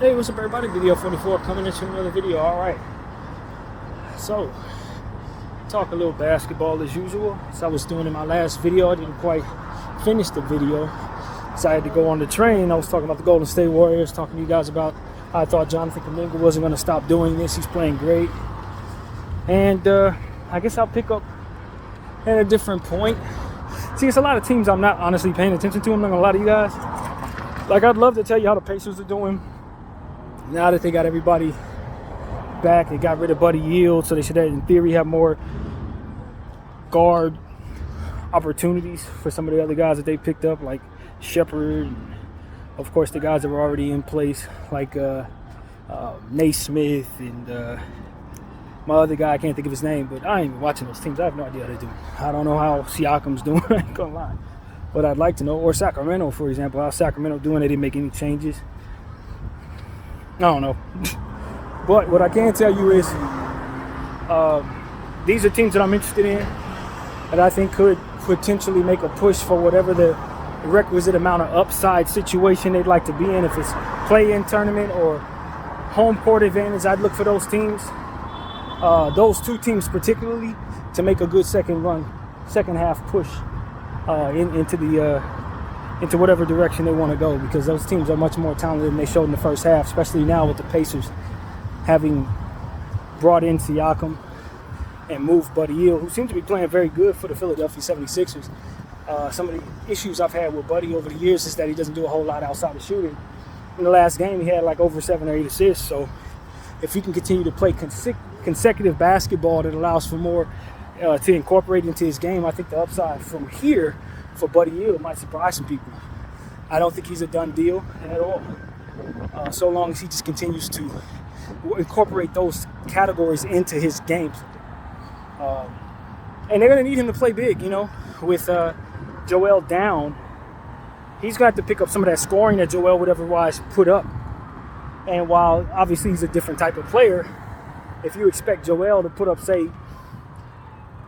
Hey, what's up everybody? Video 44 coming into another video. Alright. So, talk a little basketball as usual. As I was doing in my last video, I didn't quite finish the video. So I had to go on the train. I was talking about the Golden State Warriors, talking to you guys about how I thought Jonathan Kuminga wasn't going to stop doing this. He's playing great. And I guess I'll pick up at a different point. See, it's a lot of teams I'm not honestly paying attention to. I'm not going to lie to you guys. Like, I'd love to tell you how the Pacers are doing. Now that they got everybody back, they got rid of Buddy Hield, so they should, in theory, have more guard opportunities for some of the other guys that they picked up, like Shepard, and of course the guys that were already in place, like Naismith and my other guy, I can't think of his name, but I ain't even watching those teams. I have no idea how they're doing. I don't know how Siakam's doing, I ain't gonna lie. But I'd like to know, or Sacramento, for example, how Sacramento doing. They didn't make any changes. I don't know. But what I can tell you is these are teams that I'm interested in that I think could potentially make a push for whatever the requisite amount of upside situation they'd like to be in. If it's play-in tournament or home court advantage, I'd look for those teams. Those two teams particularly to make a good second half push into whatever direction they want to go, because those teams are much more talented than they showed in the first half, especially now with the Pacers having brought in Siakam and moved Buddy Hield, who seems to be playing very good for the Philadelphia 76ers. Some of the issues I've had with Buddy over the years is that he doesn't do a whole lot outside of shooting. In the last game, he had like over 7 or 8 assists, so if he can continue to play consecutive basketball that allows for more to incorporate into his game, I think the upside from here for Buddy Hield might surprise some people. I don't think he's a done deal at all. So long as he just continues to incorporate those categories into his game. And they're going to need him to play big, you know, with Joel down. He's going to have to pick up some of that scoring that Joel would otherwise put up. And while obviously he's a different type of player, if you expect Joel to put up, say,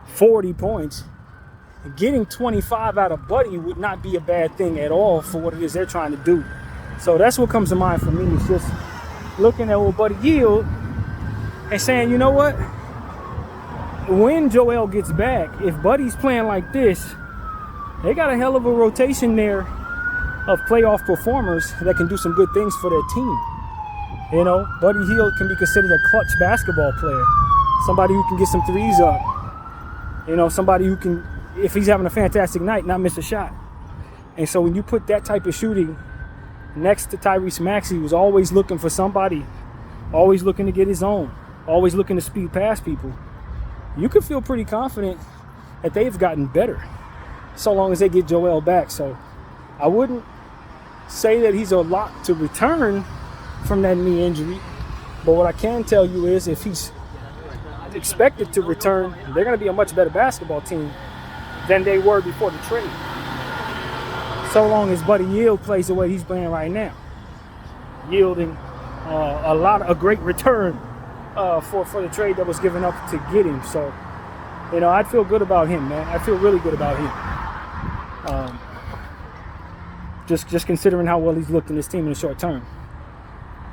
40 points, getting 25 out of Buddy would not be a bad thing at all for what it is they're trying to do. So that's what comes to mind for me. It's just looking at what Buddy Hield and saying, you know what? When Joel gets back, if Buddy's playing like this, they got a hell of a rotation there of playoff performers that can do some good things for their team. You know, Buddy Hield can be considered a clutch basketball player. Somebody who can get some threes up. You know, somebody who can, if he's having a fantastic night, not miss a shot. And so when you put that type of shooting next to Tyrese Maxey, who's always looking for somebody, always looking to get his own, always looking to speed past people, you can feel pretty confident that they've gotten better so long as they get Joel back. So I wouldn't say that he's a lock to return from that knee injury, but what I can tell you is if he's expected to return, they're going to be a much better basketball team than they were before the trade. So long as Buddy Hield plays the way he's playing right now, yielding a great return for the trade that was given up to get him. So, you know, I'd feel good about him, man. I feel really good about him. Just considering how well he's looked in this team in the short term.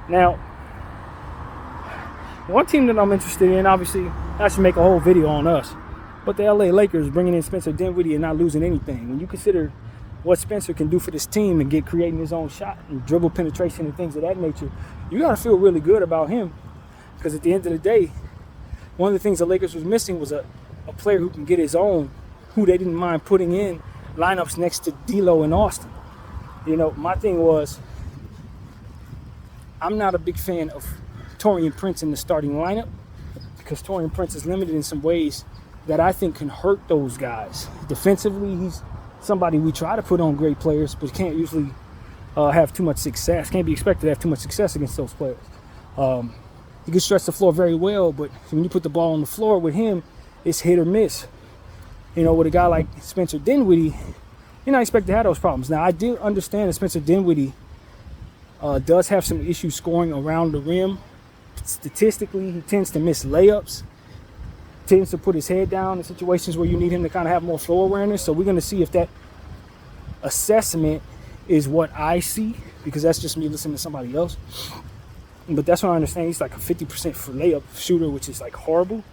Now, one team that I'm interested in, obviously, I should make a whole video on us, but the LA Lakers bringing in Spencer Dinwiddie and not losing anything. When you consider what Spencer can do for this team and creating his own shot and dribble penetration and things of that nature, you got to feel really good about him, because at the end of the day, one of the things the Lakers was missing was a player who can get his own, who they didn't mind putting in lineups next to D'Lo and Austin. You know, my thing was, I'm not a big fan of Taurean Prince in the starting lineup, because Taurean Prince is limited in some ways that I think can hurt those guys. Defensively, he's somebody we try to put on great players, but can't usually have too much success. Can't be expected to have too much success against those players. He can stretch the floor very well, but when you put the ball on the floor with him, it's hit or miss. You know, with a guy like Spencer Dinwiddie, you're not expected to have those problems. Now, I do understand that Spencer Dinwiddie does have some issues scoring around the rim. Statistically, he tends to miss layups, tends to put his head down in situations where you need him to kind of have more floor awareness. So we're going to see if that assessment is what I see, because that's just me listening to somebody else. But that's what I understand. He's like a 50% for layup shooter, which is like horrible.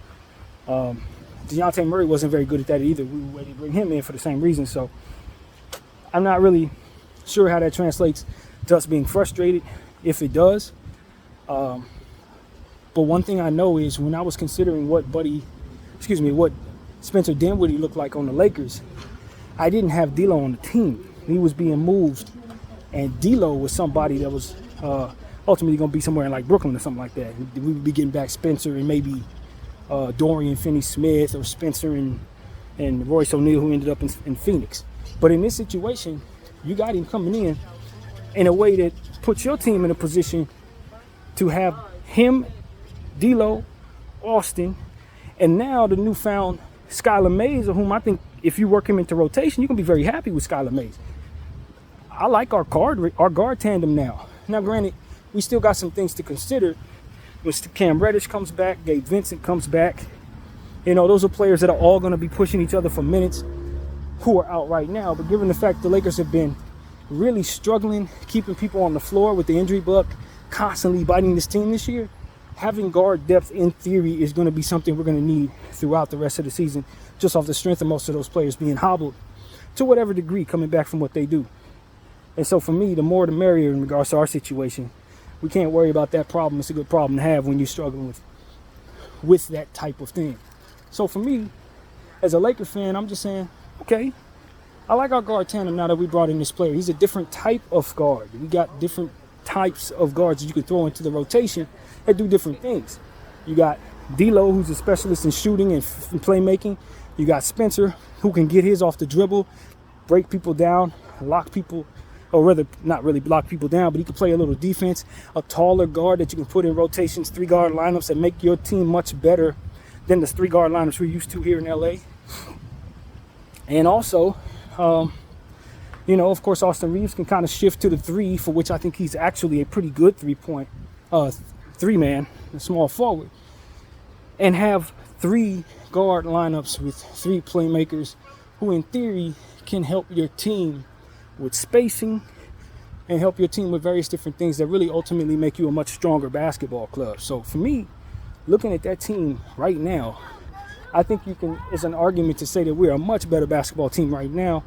DeJounte Murray wasn't very good at that either. We were ready to bring him in for the same reason. So I'm not really sure how that translates to us being frustrated, if it does. But one thing I know is when I was considering what Spencer Dinwiddie looked like on the Lakers, I didn't have D'Lo on the team. He was being moved, and D'Lo was somebody that was ultimately going to be somewhere in like Brooklyn or something like that. We would be getting back Spencer and maybe Dorian Finney-Smith or Spencer and Royce O'Neal, who ended up in Phoenix. But in this situation, you got him coming in a way that puts your team in a position to have him, D'Lo, Austin, and now the newfound Skylar Mays, of whom I think if you work him into rotation, you can be very happy with Skylar Mays. I like our guard tandem now. Now, granted, we still got some things to consider. When Cam Reddish comes back, Gabe Vincent comes back. You know, those are players that are all going to be pushing each other for minutes who are out right now. But given the fact the Lakers have been really struggling, keeping people on the floor with the injury bug, constantly biting this team this year, having guard depth in theory is going to be something we're going to need throughout the rest of the season, just off the strength of most of those players being hobbled to whatever degree coming back from what they do. And so for me, the more the merrier in regards to our situation. We can't worry about that problem. It's a good problem to have when you're struggling with that type of thing. So for me, as a Laker fan, I'm just saying, okay, I like our guard tandem now that we brought in this player. He's a different type of guard. We got different types of guards that you can throw into the rotation that do different things. You got D'Lo, who's a specialist in shooting and playmaking. You got Spencer, who can get his off the dribble, break people down, lock people, or rather not really block people down, but he can play a little defense. A taller guard that you can put in rotations, 3-guard lineups that make your team much better than the 3-guard lineups we're used to here in LA. And also, you know, of course, Austin Reeves can kind of shift to the 3, for which I think he's actually a pretty good 3-man, a small forward, and have 3-guard lineups with 3 playmakers who in theory can help your team with spacing and help your team with various different things that really ultimately make you a much stronger basketball club. So for me, looking at that team right now, I think it's an argument to say that we're a much better basketball team right now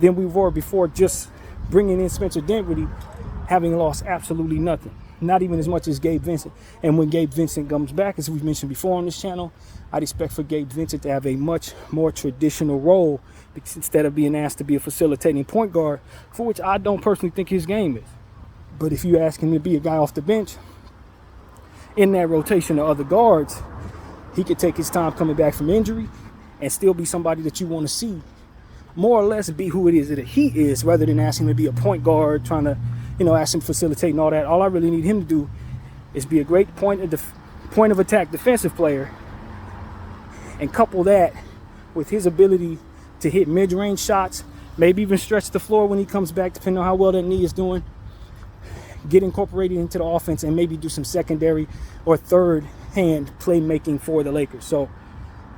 than we were before just bringing in Spencer Dinwiddie, having lost absolutely nothing. Not even as much as Gabe Vincent. And when Gabe Vincent comes back, as we've mentioned before on this channel, I'd expect for Gabe Vincent to have a much more traditional role instead of being asked to be a facilitating point guard, for which I don't personally think his game is. But if you ask him to be a guy off the bench in that rotation of other guards, he could take his time coming back from injury and still be somebody that you want to see more or less be who it is that he is, rather than asking him to be a point guard, trying to, you know, ask him to facilitate and all that. All I really need him to do is be a great point of attack defensive player, and couple that with his ability to hit mid-range shots, maybe even stretch the floor when he comes back, depending on how well that knee is doing, get incorporated into the offense, and maybe do some secondary or third-hand playmaking for the Lakers. So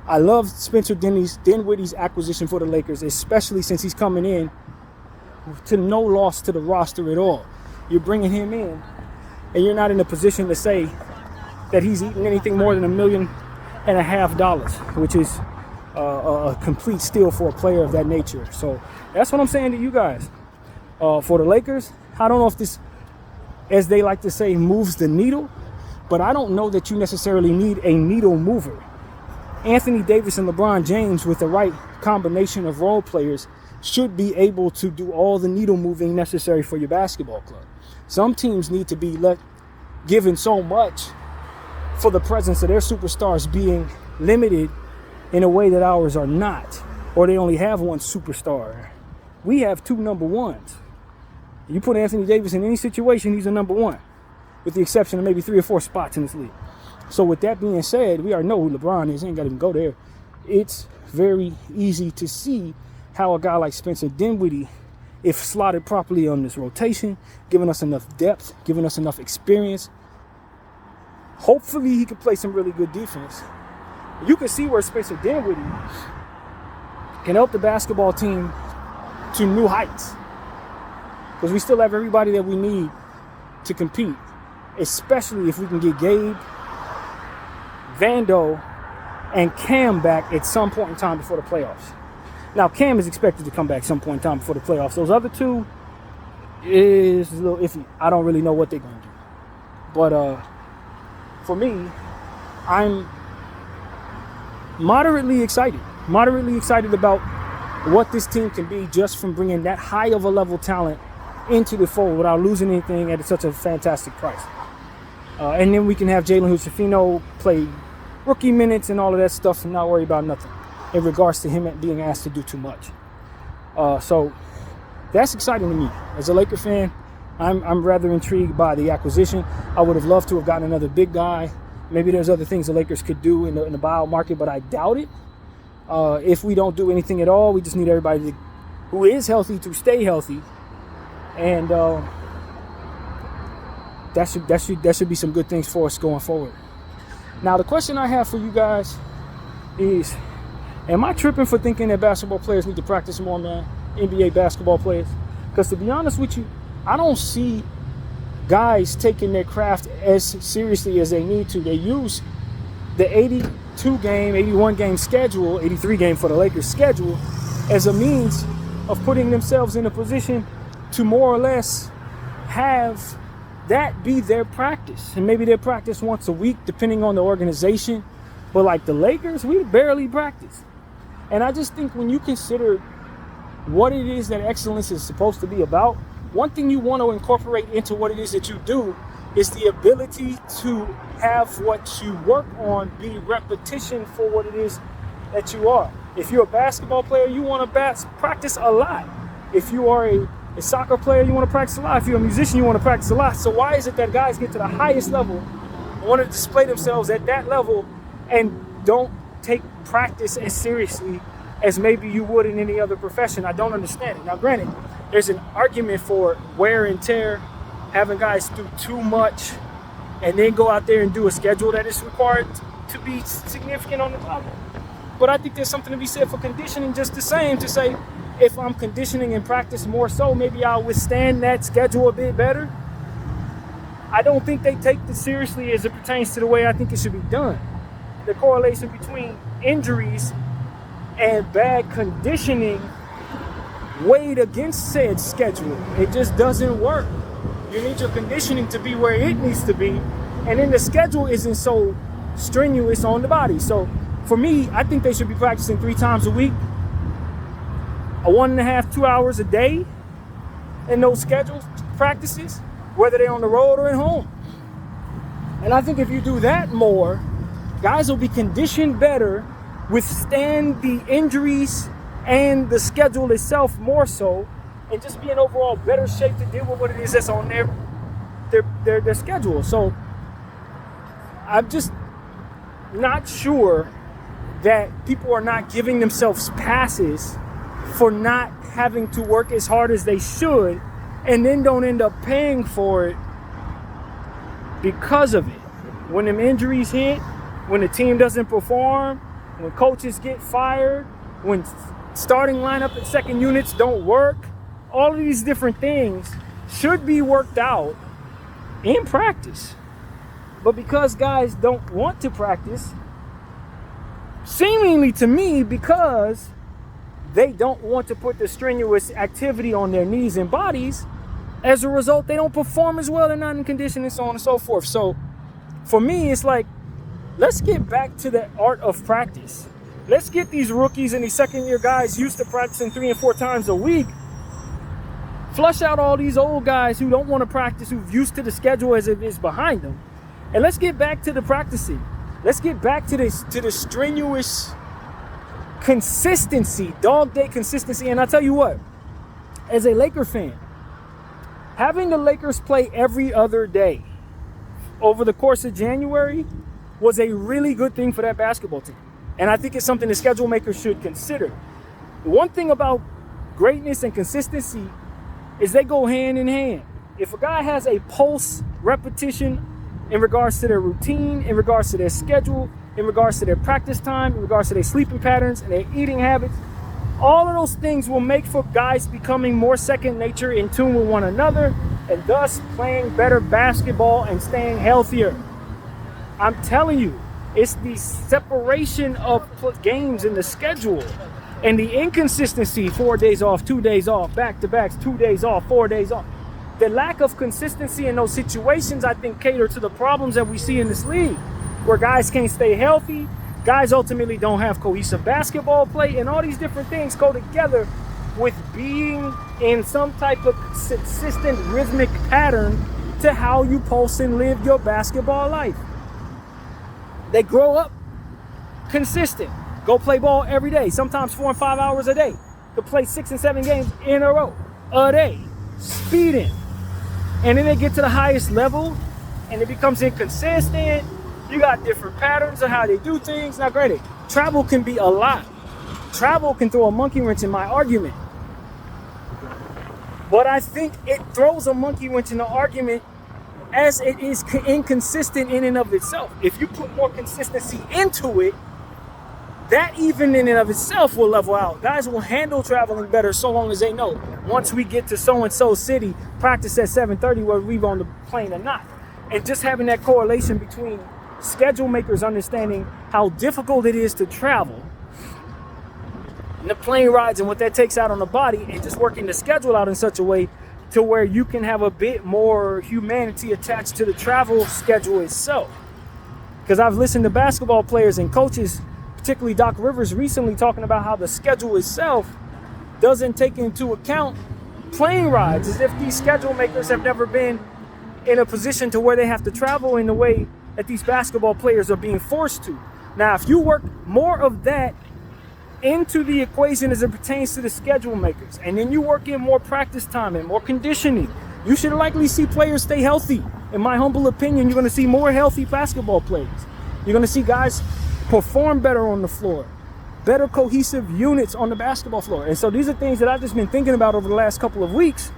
I love Spencer Dinwiddie's acquisition for the Lakers, especially since he's coming in to no loss to the roster at all. You're bringing him in, and you're not in a position to say that he's eating anything more than $1.5 million, which is a complete steal for a player of that nature. So that's what I'm saying to you guys. For the Lakers, I don't know if this, as they like to say, moves the needle, but I don't know that you necessarily need a needle mover. Anthony Davis and LeBron James, with the right combination of role players, should be able to do all the needle moving necessary for your basketball club. Some teams need to be given so much for the presence of their superstars being limited in a way that ours are not, or they only have one superstar. We have 2 number ones. You put Anthony Davis in any situation, he's a number 1, with the exception of maybe 3 or 4 spots in this league. So with that being said, we already know who LeBron is. Ain't got to even go there. It's very easy to see how a guy like Spencer Dinwiddie, if slotted properly on this rotation, giving us enough depth, giving us enough experience, hopefully he can play some really good defense. You can see where Spencer Dinwiddie can help the basketball team to new heights, because we still have everybody that we need to compete. especially if we can get Gabe, Vando, and Cam back at some point in time before the playoffs. Now, Cam is expected to come back some point in time before the playoffs. Those other two is a little iffy. I don't really know what they're going to do. But for me, I'm moderately excited about what this team can be just from bringing that high of a level talent into the fold without losing anything at such a fantastic price. And then we can have Jalen Hood-Schifino play rookie minutes and all of that stuff and not worry about nothing in regards to him being asked to do too much. So that's exciting to me. As a Laker fan, I'm rather intrigued by the acquisition. I would have loved to have gotten another big guy. Maybe there's other things the Lakers could do in the buyout market, but I doubt it. If we don't do anything at all, we just need everybody who is healthy to stay healthy. And that should be some good things for us going forward. Now, the question I have for you guys is, am I tripping for thinking that basketball players need to practice more, man? NBA basketball players? Because to be honest with you, I don't see guys taking their craft as seriously as they need to. They use the 81 game schedule, 83 game for the Lakers schedule, as a means of putting themselves in a position to more or less have that be their practice. And maybe their practice once a week, depending on the organization. But like the Lakers, we barely practice. And I just think when you consider what it is that excellence is supposed to be about, one thing you want to incorporate into what it is that you do is the ability to have what you work on be repetition for what it is that you are. If you're a basketball player, you want to practice a lot. If you are a soccer player, you want to practice a lot. If you're a musician, you want to practice a lot. So why is it that guys get to the highest level and want to display themselves at that level and don't take practice as seriously as maybe you would in any other profession? I don't understand it. Now, granted, there's an argument for wear and tear, having guys do too much and then go out there and do a schedule that is required to be significant on the level. But I think there's something to be said for conditioning just the same, to say, if I'm conditioning and practice more so, maybe I'll withstand that schedule a bit better. I don't think they take this seriously as it pertains to the way I think it should be done. The correlation between injuries and bad conditioning weighed against said schedule. It just doesn't work. You need your conditioning to be where it needs to be, and then the schedule isn't so strenuous on the body. So for me, I think they should be practicing 3 times a week, 1.5, 2 hours a day in those scheduled practices, whether they're on the road or at home. And I think if you do that more, guys will be conditioned better, withstand the injuries and the schedule itself more so, and just be in overall better shape to deal with what it is that's on their schedule. So I'm just not sure that people are not giving themselves passes for not having to work as hard as they should, and then don't end up paying for it because of it. When them injuries hit, when the team doesn't perform, when coaches get fired, when starting lineup and second units don't work, all of these different things should be worked out in practice. But because guys don't want to practice, seemingly to me, because they don't want to put the strenuous activity on their knees and bodies, as a result, they don't perform as well. They're not in condition and so on and so forth. So for me, it's like, let's get back to the art of practice. Let's get these rookies and these second-year guys used to practicing 3 and 4 times a week. Flush out all these old guys who don't want to practice, who've used to the schedule as it is behind them. And let's get back to the practicing. Let's get back to the strenuous consistency, dog day consistency. And I tell you what, as a Laker fan, having the Lakers play every other day over the course of January was a really good thing for that basketball team. And I think it's something the schedule makers should consider. The one thing about greatness and consistency is they go hand in hand. If a guy has a pulse repetition in regards to their routine, in regards to their schedule, in regards to their practice time, in regards to their sleeping patterns and their eating habits, all of those things will make for guys becoming more second nature, in tune with one another, and thus playing better basketball and staying healthier. I'm telling you, it's the separation of games in the schedule and the inconsistency, 4 days off, 2 days off, back-to-backs, 2 days off, 4 days off. The lack of consistency in those situations, I think, cater to the problems that we see in this league, where guys can't stay healthy, guys ultimately don't have cohesive basketball play, and all these different things go together with being in some type of consistent rhythmic pattern to how you pulse and live your basketball life. They grow up consistent, go play ball every day, sometimes 4 and 5 hours a day, to play 6 and 7 games in a row a day, speeding. And then they get to the highest level and it becomes inconsistent. You got different patterns of how they do things. Now granted, travel can be a lot. Travel can throw a monkey wrench in my argument. But I think it throws a monkey wrench in the argument as it is inconsistent in and of itself. If you put more consistency into it, that even in and of itself will level out. Guys will handle traveling better so long as they know, once we get to so-and-so city, practice at 7:30 whether we're on the plane or not. And just having that correlation between schedule makers understanding how difficult it is to travel, and the plane rides and what that takes out on the body, and just working the schedule out in such a way to where you can have a bit more humanity attached to the travel schedule itself. Because I've listened to basketball players and coaches, particularly Doc Rivers, recently talking about how the schedule itself doesn't take into account plane rides, as if these schedule makers have never been in a position to where they have to travel in the way that these basketball players are being forced to. Now, if you work more of that into the equation as it pertains to the schedule makers, and then you work in more practice time and more conditioning, you should likely see players stay healthy. In my humble opinion, you're going to see more healthy basketball players. You're going to see guys perform better on the floor, better cohesive units on the basketball floor. And so these are things that I've just been thinking about over the last couple of weeks.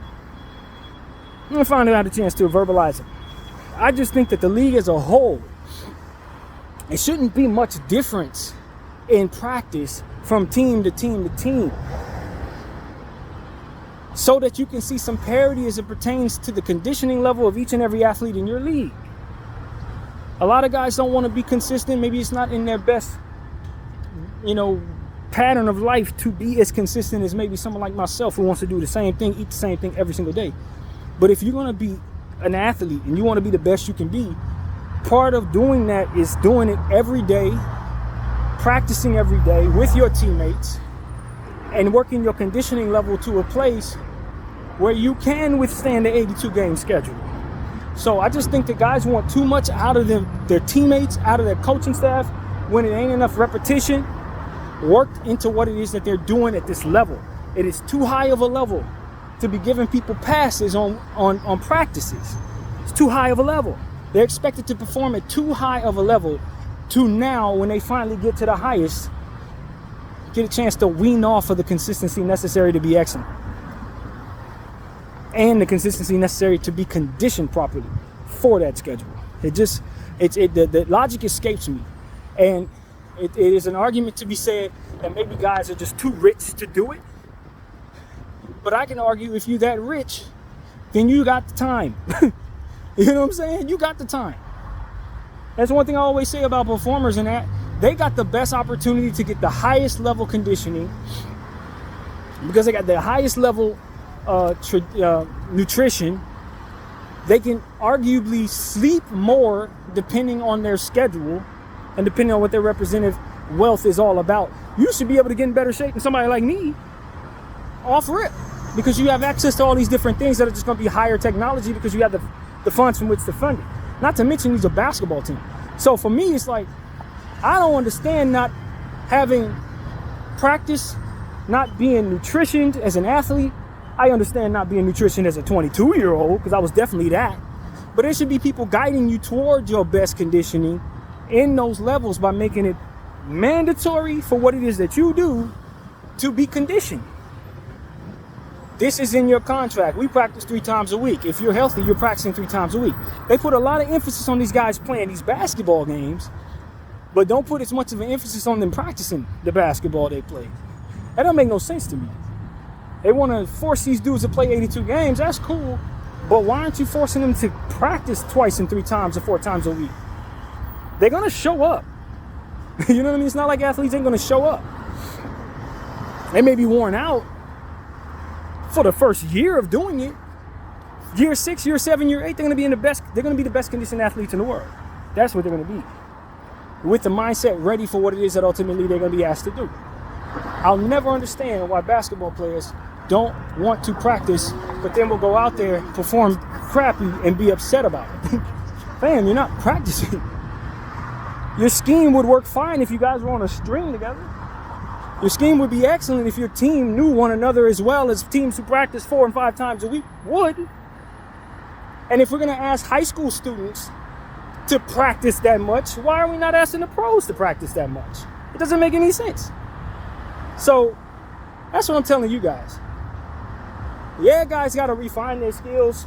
I'm going to finally have a chance to verbalize it. I just think that the league as a whole, it shouldn't be much difference in practice from team to team to team, so that you can see some parity as it pertains to the conditioning level of each and every athlete in your league. A lot of guys don't want to be consistent. Maybe it's not in their best, pattern of life to be as consistent as maybe someone like myself who wants to do the same thing, eat the same thing every single day. But if you're going to be an athlete and you want to be the best you can be, part of doing that is doing it every day, practicing every day with your teammates, and working your conditioning level to a place where you can withstand the 82 game schedule. So I just think that guys want too much out of their teammates, out of their coaching staff, when it ain't enough repetition worked into what it is that they're doing at this level. It is too high of a level to be giving people passes on practices. It's too high of a level. They're expected to perform at too high of a level to now, when they finally get to the highest, get a chance to wean off of the consistency necessary to be excellent, and the consistency necessary to be conditioned properly for that schedule. The logic escapes me. And it is an argument to be said that maybe guys are just too rich to do it. But I can argue, if you're that rich, then you got the time. You know what I'm saying? You got the time. That's one thing I always say about performers, and that they got the best opportunity to get the highest level conditioning because they got the highest level nutrition. They can arguably sleep more depending on their schedule and depending on what their representative wealth is all about. You should be able to get in better shape than somebody like me off rip, because you have access to all these different things that are just going to be higher technology because you have the funds from which to fund it. Not to mention he's a basketball team. So for me, it's like, I don't understand not having practice, not being nutritioned as an athlete. I understand not being nutritioned as a 22-year-old, because I was definitely that. But there should be people guiding you toward your best conditioning in those levels by making it mandatory for what it is that you do to be conditioned. This is in your contract. We practice 3 times a week. If you're healthy, you're practicing 3 times a week. They put a lot of emphasis on these guys playing these basketball games, but don't put as much of an emphasis on them practicing the basketball they play. That don't make no sense to me. They want to force these dudes to play 82 games. That's cool. But why aren't you forcing them to practice twice and 3 times or 4 times a week? They're going to show up. You know what I mean? It's not like athletes ain't going to show up. They may be worn out for the first year of doing it. Year 6, year 7, year 8, they're going to be the best conditioned athletes in the world. That's what they're going to be. With the mindset ready for what it is that ultimately they're going to be asked to do. I'll never understand why basketball players don't want to practice, but then will go out there, perform crappy, and be upset about it. Fam, you're not practicing. Your scheme would work fine if you guys were on a string together. Your scheme would be excellent if your team knew one another as well as teams who practice 4 and 5 times a week would. And if we're going to ask high school students to practice that much, why are we not asking the pros to practice that much? It doesn't make any sense. So that's what I'm telling you guys. Yeah, guys got to refine their skills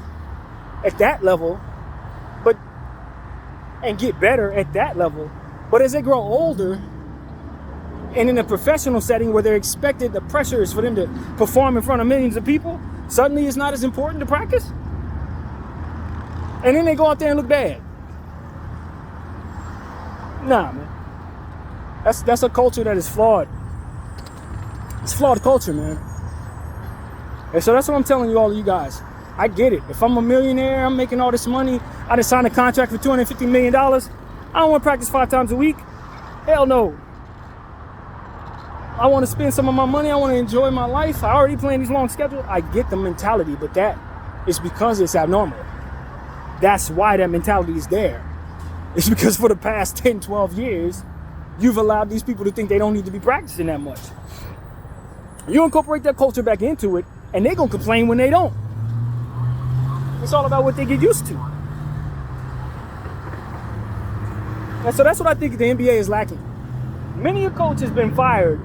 at that level, and get better at that level. But as they grow older, and in a professional setting where they're expected, the pressure is for them to perform in front of millions of people, suddenly it's not as important to practice. And then they go out there and look bad. Nah, man. That's a culture that is flawed. It's flawed culture, man. And so that's what I'm telling you, all of you guys. I get it. If I'm a millionaire, I'm making all this money, I just signed a contract for $250 million. I don't want to practice 5 times a week. Hell no. I want to spend some of my money. I want to enjoy my life. I already plan these long schedules. I get the mentality, but that is because it's abnormal. That's why that mentality is there. It's because for the past 10, 12 years, you've allowed these people to think they don't need to be practicing that much. You incorporate that culture back into it, and they're going to complain when they don't. It's all about what they get used to. And so that's what I think the NBA is lacking. Many a coach has been fired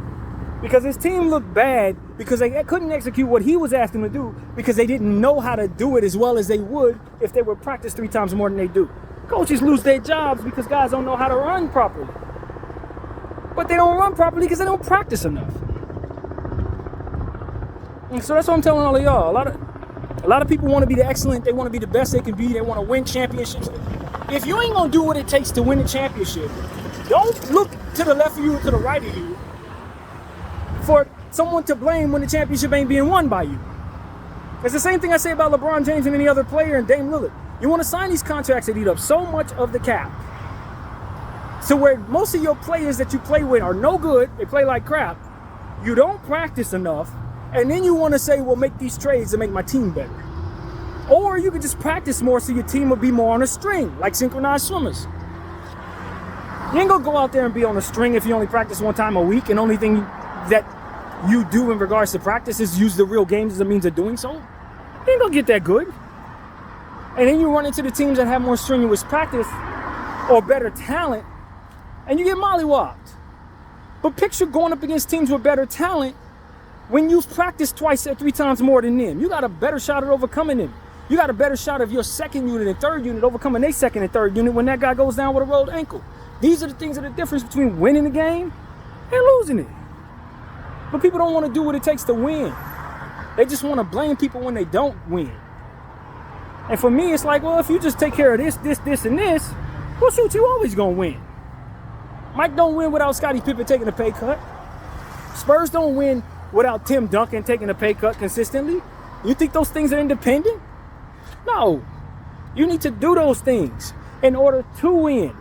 because his team looked bad because they couldn't execute what he was asking them to do because they didn't know how to do it as well as they would if they were practiced 3 times more than they do. Coaches lose their jobs because guys don't know how to run properly. But they don't run properly because they don't practice enough. And so that's what I'm telling all of y'all. A lot of people want to be the excellent. They want to be the best they can be. They want to win championships. If you ain't going to do what it takes to win a championship, don't look to the left of you or to the right of you for someone to blame when the championship ain't being won by you. It's the same thing I say about LeBron James and any other player and Dame Lillard. You want to sign these contracts that eat up so much of the cap. So where most of your players that you play with are no good, they play like crap, you don't practice enough, and then you want to say, well, make these trades to make my team better. Or you could just practice more so your team will be more on a string, like synchronized swimmers. You ain't gonna go out there and be on a string if you only practice 1 time a week, and only thing that you do in regards to practice is use the real games as a means of doing so. You ain't gonna get that good. And then you run into the teams that have more strenuous practice or better talent, and you get mollywopped. But picture going up against teams with better talent when you've practiced 2 or 3 times more than them. You got a better shot at overcoming them. You got a better shot of your second unit and third unit overcoming their second and third unit when that guy goes down with a rolled ankle. These are the things that are the difference between winning the game and losing it. But people don't want to do what it takes to win. They just want to blame people when they don't win. And for me, it's like, well, if you just take care of this, and this, well, shoot, you always going to win. Mike don't win without Scottie Pippen taking a pay cut. Spurs don't win without Tim Duncan taking a pay cut consistently. You think those things are independent? No. You need to do those things in order to win.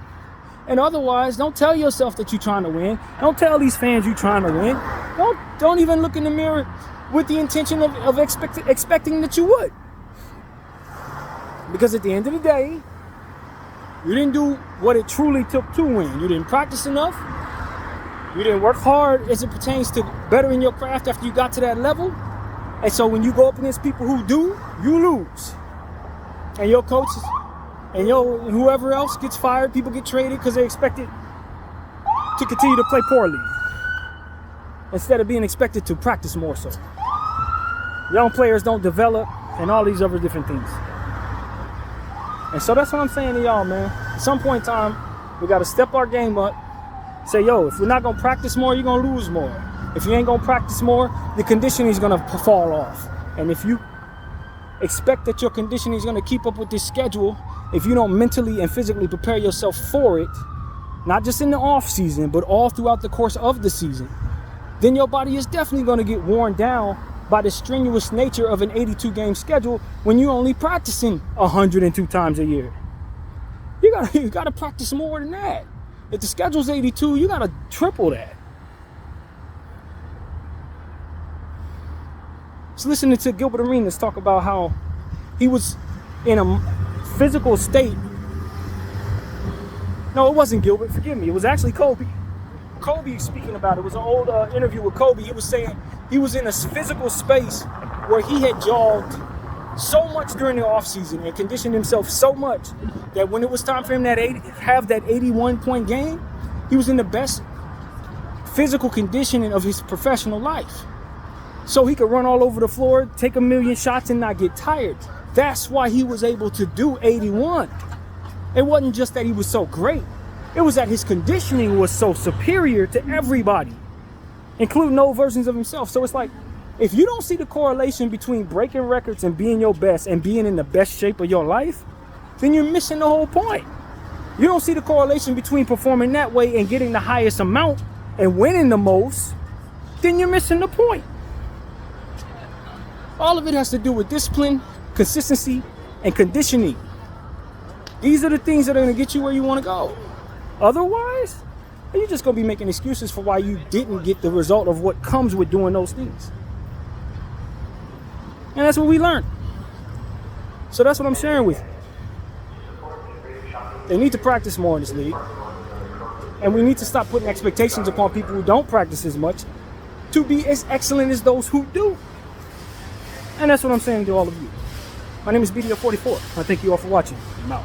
And otherwise, don't tell yourself that you're trying to win. Don't tell these fans you're trying to win. Don't even look in the mirror with the intention of expecting that you would. Because at the end of the day, you didn't do what it truly took to win. You didn't practice enough. You didn't work hard as it pertains to bettering your craft after you got to that level. And so when you go up against people who do, you lose. And your coaches and whoever else gets fired, people get traded because they're expected to continue to play poorly instead of being expected to practice more so. Young players don't develop and all these other different things. And so that's what I'm saying to y'all, man. At some point in time, we got to step our game up. Say, yo, if we're not going to practice more, you're going to lose more. If you ain't going to practice more, the conditioning is going to fall off. And if you expect that your conditioning is going to keep up with this schedule if you don't mentally and physically prepare yourself for it, not just in the off season, but all throughout the course of the season, then your body is definitely going to get worn down by the strenuous nature of an 82 game schedule when you're only practicing 102 times a year. You gotta practice more than that. If the schedule's 82, you gotta triple that. Just listening to Gilbert Arenas talk about how he was in a physical state. No, it wasn't Gilbert, forgive me. It was actually Kobe. Kobe speaking about it. It was an old interview with Kobe. He was saying he was in a physical space where he had jogged so much during the offseason and conditioned himself so much that when it was time for him to have that 81-point game, he was in the best physical conditioning of his professional life. So he could run all over the floor, take a million shots and not get tired. That's why he was able to do 81. It wasn't just that he was so great. It was that his conditioning was so superior to everybody, including old versions of himself. So it's like, if you don't see the correlation between breaking records and being your best and being in the best shape of your life, then you're missing the whole point. You don't see the correlation between performing that way and getting the highest amount and winning the most, then you're missing the point. All of it has to do with discipline, consistency, and conditioning. These are the things that are going to get you where you want to go. Otherwise, you're just going to be making excuses for why you didn't get the result of what comes with doing those things. And that's what we learned. So that's what I'm sharing with you. They need to practice more in this league. And we need to stop putting expectations upon people who don't practice as much to be as excellent as those who do. And that's what I'm saying to all of you. My name is BDO44. I thank you all for watching. I'm out.